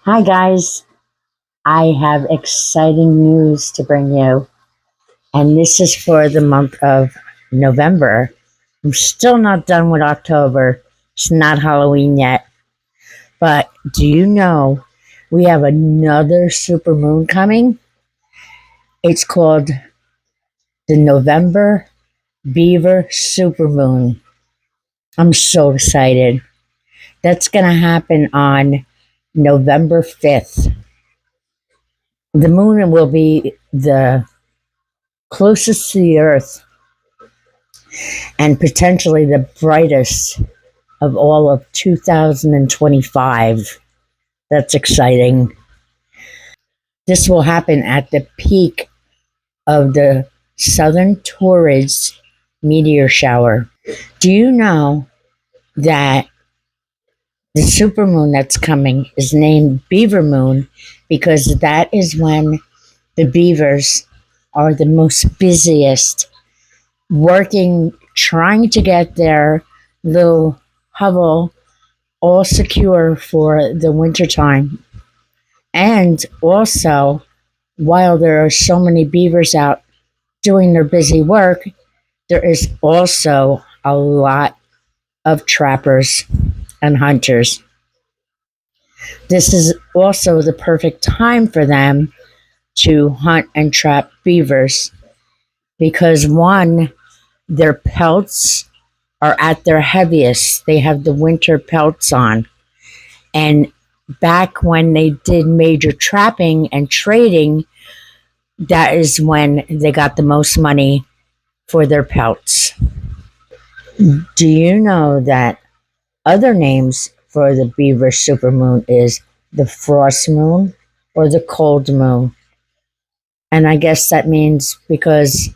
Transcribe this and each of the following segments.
Hi, guys. I have exciting news to bring you, and this is for the month of November. I'm still not done with October. It's not Halloween yet. But do you know we have another supermoon coming? It's called the November Beaver Supermoon. I'm so excited. That's going to happen on November 5th. The moon will be the closest to the Earth and potentially the brightest of all of 2025. That's exciting. This will happen at the peak of the Southern Taurus meteor shower. Do you know that the supermoon that's coming is named Beaver Moon because that is when the beavers are the most busiest, working, trying to get their little hovel all secure for the wintertime. And also, while there are so many beavers out doing their busy work, there is also a lot of trappers and hunters. This is also the perfect time for them to hunt and trap beavers because one, their pelts are at their heaviest. They have the winter pelts on. And back when they did major trapping and trading, that is when they got the most money for their pelts. Do you know that other names for the beaver supermoon is the frost moon or the cold moon? And I guess that means because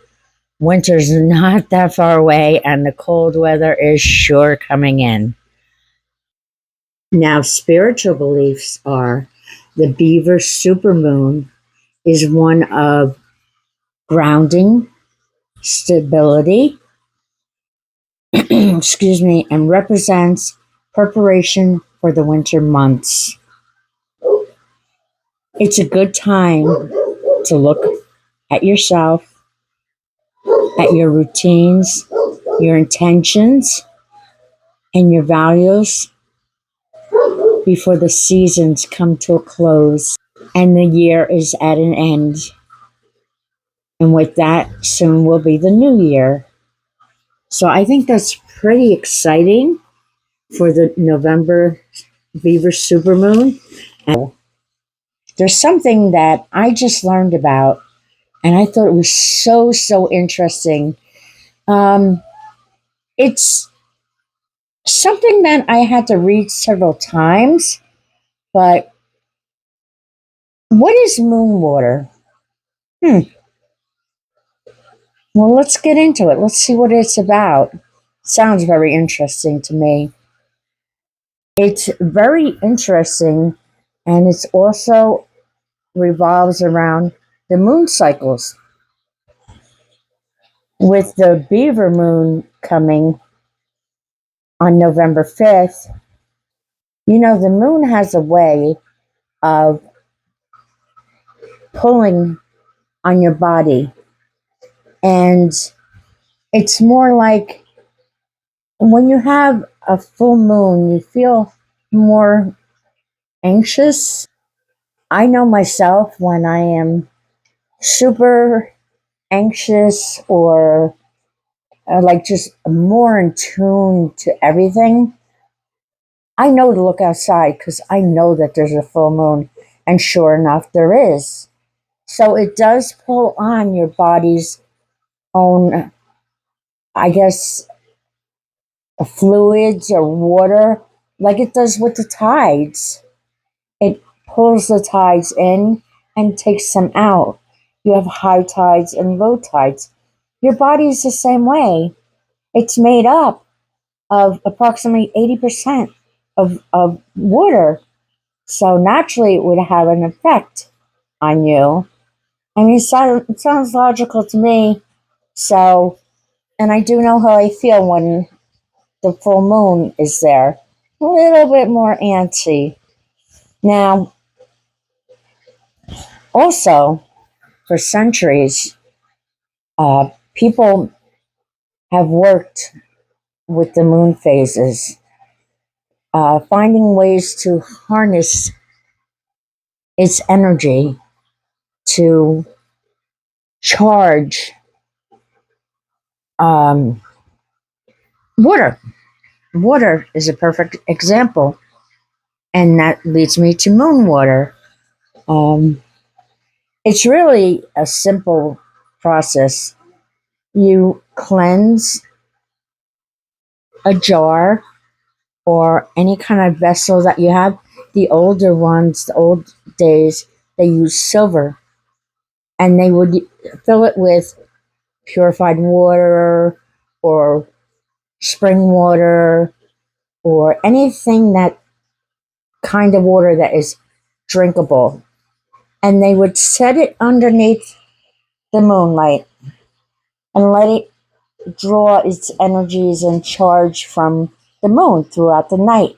winter's not that far away and the cold weather is sure coming in. Now, spiritual beliefs are the beaver supermoon is one of grounding, stability, excuse me, and represents preparation for the winter months. It's a good time to look at yourself, at your routines, your intentions, and your values before the seasons come to a close and the year is at an end. And with that, soon will be the new year. So I think that's pretty exciting for the November Beaver supermoon. And there's something that I just learned about, and I thought it was so interesting. Um, it's something that I had to read several times, but what is moon water? Hmm. Well, let's get into it. Let's see what it's about. Sounds very interesting to me. It's very interesting, and it's also revolves around the moon cycles. With the beaver moon coming on November 5th, the moon has a way of pulling on your body. And it's more like when you have a full moon, you feel more anxious. I know myself when I am super anxious or like just more in tune to everything, I know to look outside because I know that there's a full moon. And sure enough, there is. So it does pull on your body's own, I guess, fluids or water, like it does with the tides. It pulls the tides in and takes them out. You have high tides and low tides. Your body is the same way. It's made up of approximately 80% of water. So naturally, it would have an effect on you. I mean, it sounds logical to me. So, and I do know how I feel when the full moon is there. A little bit more antsy. Now, Also, for centuries, people have worked with the moon phases, finding ways to harness its energy to charge um, water. Water is a perfect example, and that leads me to moon water. Um, it's really a simple process. You cleanse a jar or any kind of vessel that you have. The older ones, the old days, they used silver, and they would fill it with purified water or spring water or anything that kind of water that is drinkable. And they would set it underneath the moonlight and let it draw its energies and charge from the moon throughout the night.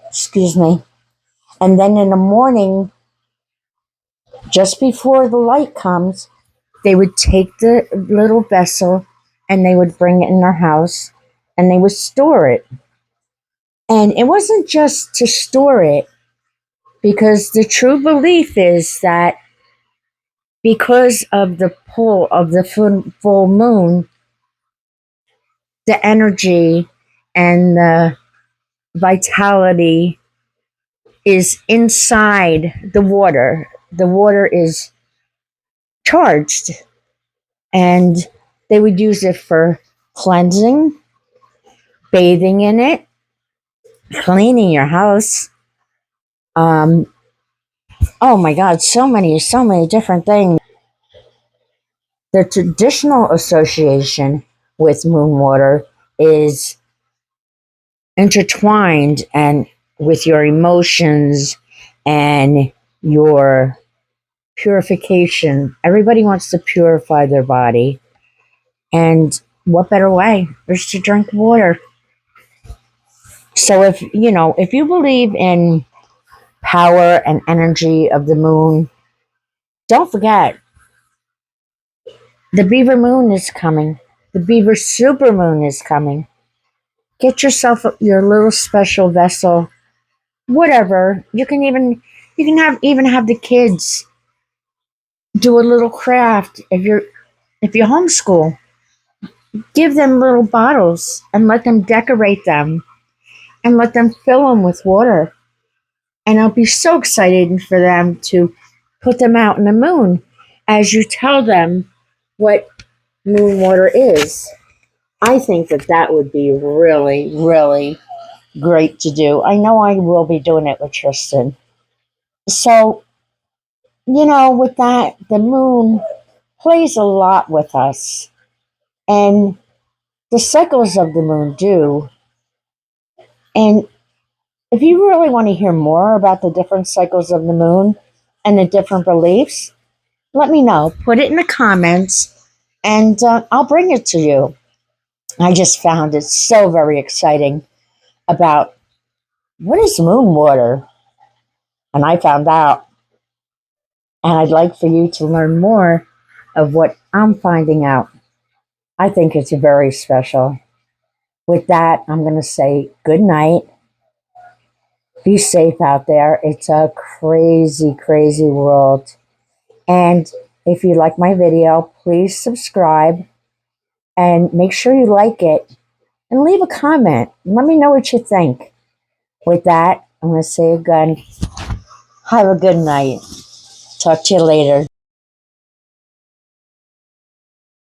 Excuse me. And then in the morning, just before the light comes, they would take the little vessel and they would bring it in their house and they would store it. And it wasn't just to store it, because the true belief is that because of the pull of the full moon, the energy and the vitality is inside the water. The water is charged, and they would use it for cleansing, bathing in it, cleaning your house. Um, oh my God, so many different things. The traditional association with moon water is intertwined and with your emotions and your purification. Everybody wants to purify their body. And what better way is to drink water? So if you believe in power and energy of the moon, don't forget the Beaver moon is coming. The Beaver super moon is coming. Get yourself your little special vessel, whatever. You can even have the kids do a little craft. If you homeschool, give them little bottles and let them decorate them and let them fill them with water. And I'll be so excited for them to put them out in the moon as you tell them what moon water is. I think that would be really, really great to do. I know I will be doing it with Tristan. So, with that, the moon plays a lot with us. And the cycles of the moon do. And if you really want to hear more about the different cycles of the moon and the different beliefs, let me know. Put it in the comments and I'll bring it to you. I just found it so very exciting about what is moon water. And I found out. And I'd like for you to learn more of what I'm finding out. I think it's very special. With that, I'm going to say good night. Be safe out there. It's a crazy, crazy world. And if you like my video, please subscribe and make sure you like it and leave a comment. Let me know what you think. With that, I'm going to say again, have a good night. Talk to you later.